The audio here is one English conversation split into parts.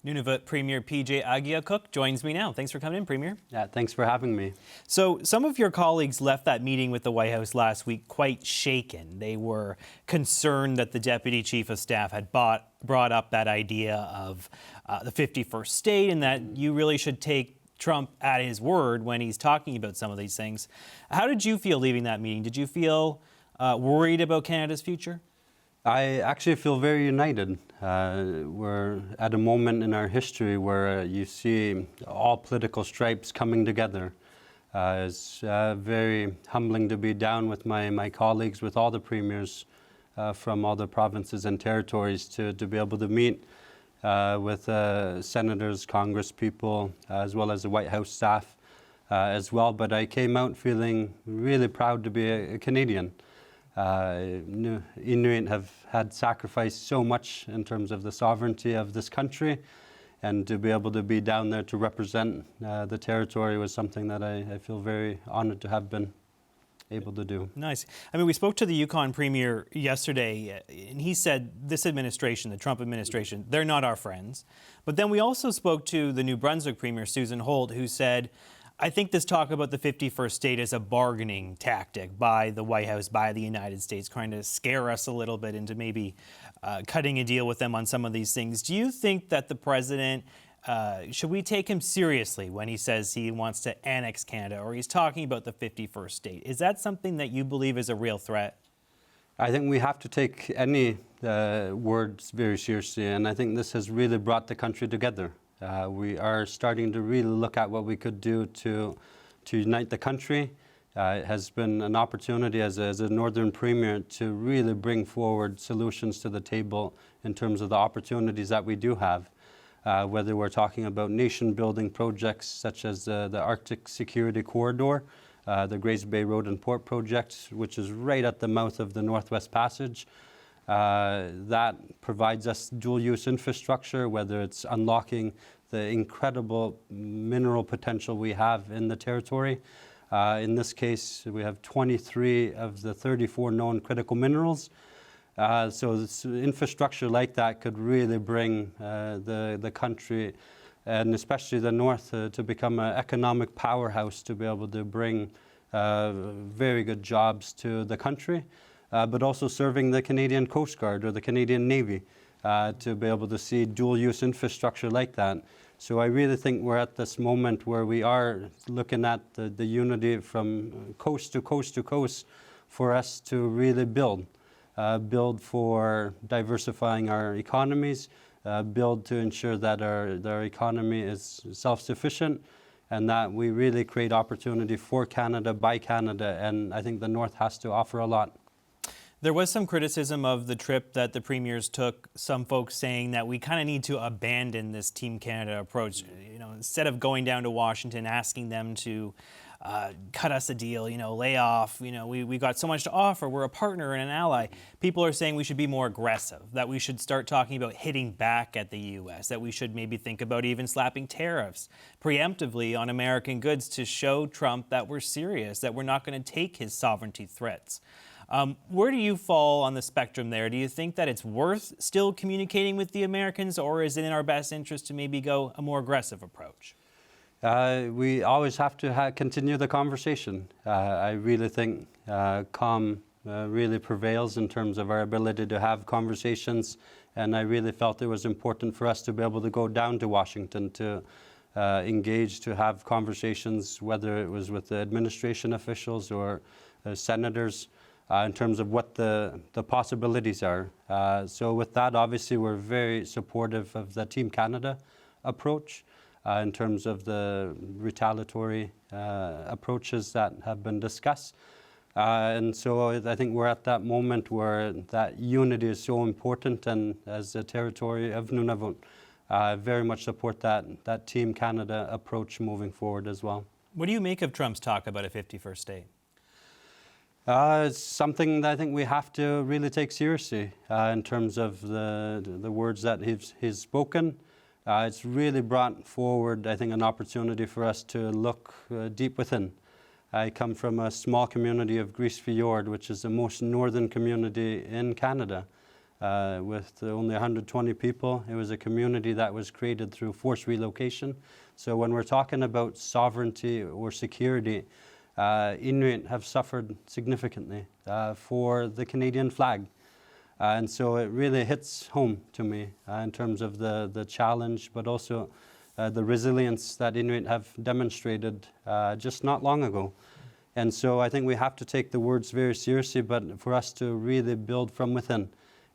Nunavut Premier P.J. Akeeagok joins me now. Thanks for coming in, Premier. Yeah, thanks for having me. So some of your colleagues left that meeting with the White House last week quite shaken. They were concerned that the Deputy Chief of Staff had brought up that idea of the 51st state and that you really should take Trump at his word when he's talking about some of these things. How did you feel leaving that meeting? Did you feel worried about Canada's future? I actually feel very united. We're at a moment in our history where you see all political stripes coming together. It's very humbling to be down with my colleagues, with all the premiers from all the provinces and territories to be able to meet with senators, Congress people, as well as the White House staff as well. But I came out feeling really proud to be a Canadian. Inuit have had sacrificed so much in terms of the sovereignty of this country, and to be able to be down there to represent the territory was something that I feel very honored to have been able to do. Nice. I mean, we spoke to the Yukon Premier yesterday, and he said this administration, the Trump administration, they're not our friends. But then we also spoke to the New Brunswick Premier, Susan Holt, who said, I think this talk about the 51st state is a bargaining tactic by the White House, by the United States, trying to scare us a little bit into maybe cutting a deal with them on some of these things. Do you think that the president, should we take him seriously when he says he wants to annex Canada, or he's talking about the 51st state? Is that something that you believe is a real threat? I think we have to take any words very seriously, and I think this has really brought the country together. We are starting to really look at what we could do to unite the country. It has been an opportunity as a Northern Premier to really bring forward solutions to the table in terms of the opportunities that we do have. Whether we're talking about nation-building projects such as the Arctic Security Corridor, the Grays Bay Road and Port Project, which is right at the mouth of the Northwest Passage. That provides us dual-use infrastructure, whether it's unlocking the incredible mineral potential we have in the territory. In this case, we have 23 of the 34 known critical minerals. So this infrastructure like that could really bring the country, and especially the North, to become an economic powerhouse, to be able to bring very good jobs to the country. But also serving the Canadian Coast Guard or the Canadian Navy to be able to see dual-use infrastructure like that. So I really think we're at this moment where we are looking at the unity from coast to coast to coast for us to really build for diversifying our economies, build to ensure that our economy is self-sufficient, and that we really create opportunity for Canada by Canada, and I think the North has to offer a lot. There was some criticism of the trip that the premiers took, some folks saying that we kind of need to abandon this Team Canada approach. You know, instead of going down to Washington, asking them to cut us a deal, lay off, we got so much to offer, we're a partner and an ally. People are saying we should be more aggressive, that we should start talking about hitting back at the U.S., that we should maybe think about even slapping tariffs preemptively on American goods to show Trump that we're serious, that we're not going to take his sovereignty threats. Where do you fall on the spectrum there? Do you think that it's worth still communicating with the Americans, or is it in our best interest to maybe go a more aggressive approach? We always have to continue the conversation. I really think calm really prevails in terms of our ability to have conversations, and I really felt it was important for us to be able to go down to Washington to engage, to have conversations, whether it was with the administration officials or senators, in terms of what the possibilities are. So with that, obviously, we're very supportive of the Team Canada approach in terms of the retaliatory approaches that have been discussed. And so I think we're at that moment where that unity is so important, and as the territory of Nunavut, I very much support that Team Canada approach moving forward as well. What do you make of Trump's talk about a 51st state? It's something that I think we have to really take seriously in terms of the words that he's spoken. It's really brought forward, I think, an opportunity for us to look deep within. I come from a small community of Grise Fiord, which is the most northern community in Canada. with only 120 people. It was a community that was created through forced relocation. So when we're talking about sovereignty or security, Inuit have suffered significantly for the Canadian flag. And so it really hits home to me in terms of the challenge, but also the resilience that Inuit have demonstrated just not long ago. And so I think we have to take the words very seriously, but for us to really build from within.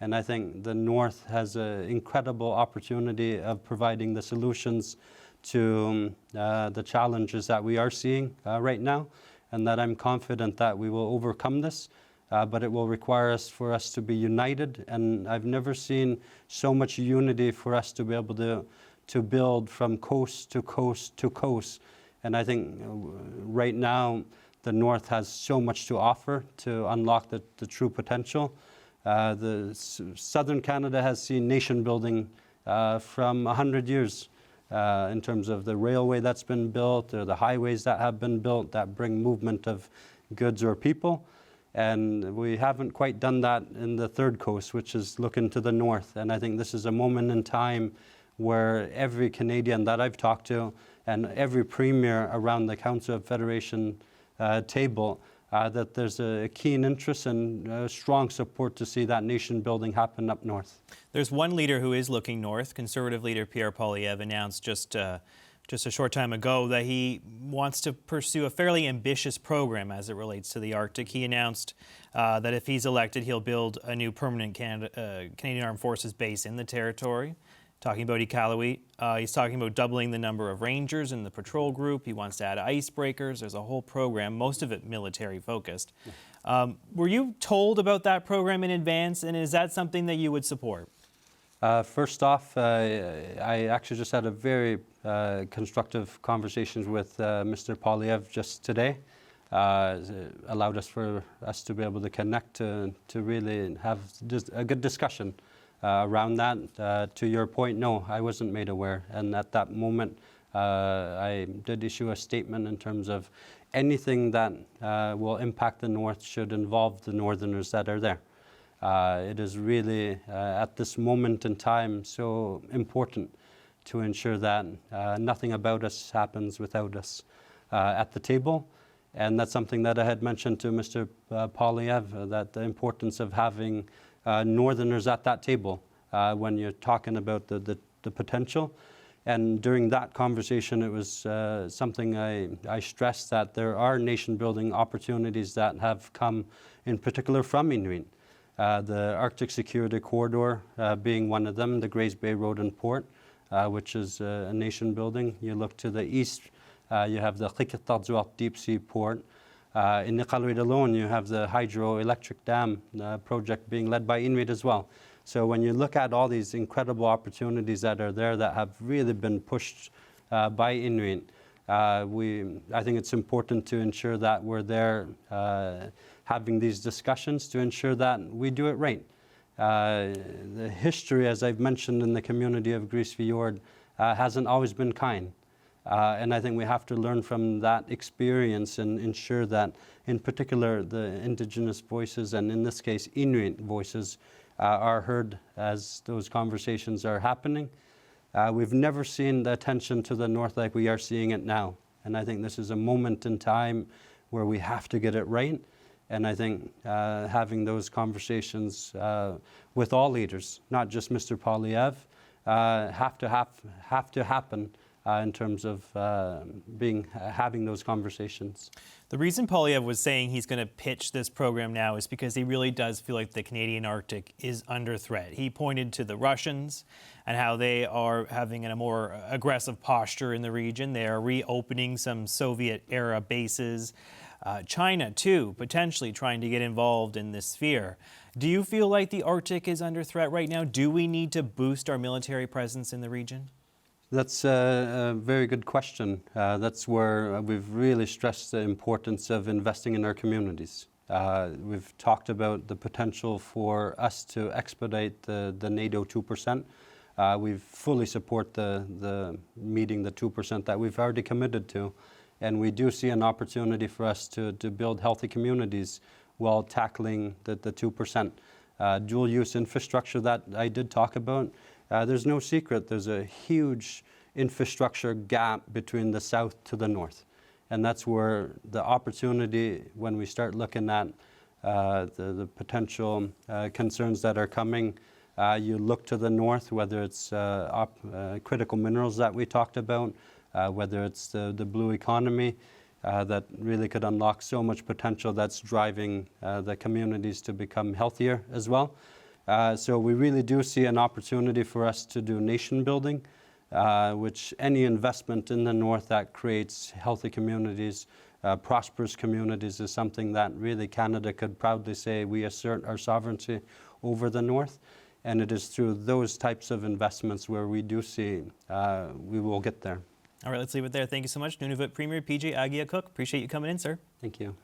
And I think the North has an incredible opportunity of providing the solutions to the challenges that we are seeing right now, and that I'm confident that we will overcome this. But it will require for us to be united, and I've never seen so much unity for us to be able to build from coast to coast to coast. And I think right now the North has so much to offer to unlock the true potential. Southern Canada has seen nation building from 100 years in terms of the railway that's been built, or the highways that have been built that bring movement of goods or people. And we haven't quite done that in the third coast, which is looking to the north. And I think this is a moment in time where every Canadian that I've talked to and every premier around the Council of Federation table, that there's a keen interest and strong support to see that nation building happen up north. There's one leader who is looking north. Conservative leader Pierre Poilievre announced just a short time ago that he wants to pursue a fairly ambitious program as it relates to the Arctic. He announced that if he's elected, he'll build a new permanent Canadian Armed Forces base in the territory. Talking about Akeeagok, he's talking about doubling the number of rangers in the patrol group. He wants to add icebreakers. There's a whole program, most of it military focused. Were you told about that program in advance, and is that something that you would support? First off, I actually just had a very constructive conversations with Mr. Poilievre just today. Allowed us to be able to connect to really have a good discussion around that. To your point, no, I wasn't made aware. And at that moment, I did issue a statement in terms of anything that will impact the North should involve the Northerners that are there. It is really, at this moment in time, so important to ensure that nothing about us happens without us at the table. And that's something that I had mentioned to Mr. Poilievre, that the importance of having Northerners at that table when you're talking about the potential. And during that conversation, it was something I stressed, that there are nation-building opportunities that have come in particular from Inuit. The Arctic Security Corridor being one of them, the Grays Bay Road and Port, which is a nation building. You look to the east, you have the Akeeagok deep sea port. In Iqaluit alone, you have the hydroelectric dam project being led by Inuit as well. So when you look at all these incredible opportunities that are there that have really been pushed by Inuit, I think it's important to ensure that we're there having these discussions to ensure that we do it right. The history, as I've mentioned, in the community of Grise Fiord hasn't always been kind. And I think we have to learn from that experience and ensure that, in particular, the Indigenous voices, and in this case, Inuit voices, are heard as those conversations are happening. We've never seen the attention to the North like we are seeing it now. And I think this is a moment in time where we have to get it right. And I think having those conversations with all leaders, not just Mr. Poilievre, have to happen in terms of having those conversations. The reason Poilievre was saying he's going to pitch this program now is because he really does feel like the Canadian Arctic is under threat. He pointed to the Russians and how they are having a more aggressive posture in the region. They are reopening some Soviet-era bases. China, too, potentially trying to get involved in this sphere. Do you feel like the Arctic is under threat right now? Do we need to boost our military presence in the region? That's a very good question. That's where we've really stressed the importance of investing in our communities. We've talked about the potential for us to expedite the NATO 2%. We fully support the meeting the 2% that we've already committed to. And we do see an opportunity for us to build healthy communities while tackling the 2%. dual-use infrastructure that I did talk about. There's no secret, there's a huge infrastructure gap between the south to the north. And that's where the opportunity, when we start looking at the potential concerns that are coming, you look to the north, whether it's critical minerals that we talked about, whether it's the blue economy, that really could unlock so much potential that's driving the communities to become healthier as well. So we really do see an opportunity for us to do nation building, which any investment in the north that creates healthy communities, prosperous communities, is something that really Canada could proudly say we assert our sovereignty over the north. And it is through those types of investments where we do see we will get there. All right, let's leave it there. Thank you so much, Nunavut Premier P.J. Akeeagok. Appreciate you coming in, sir. Thank you.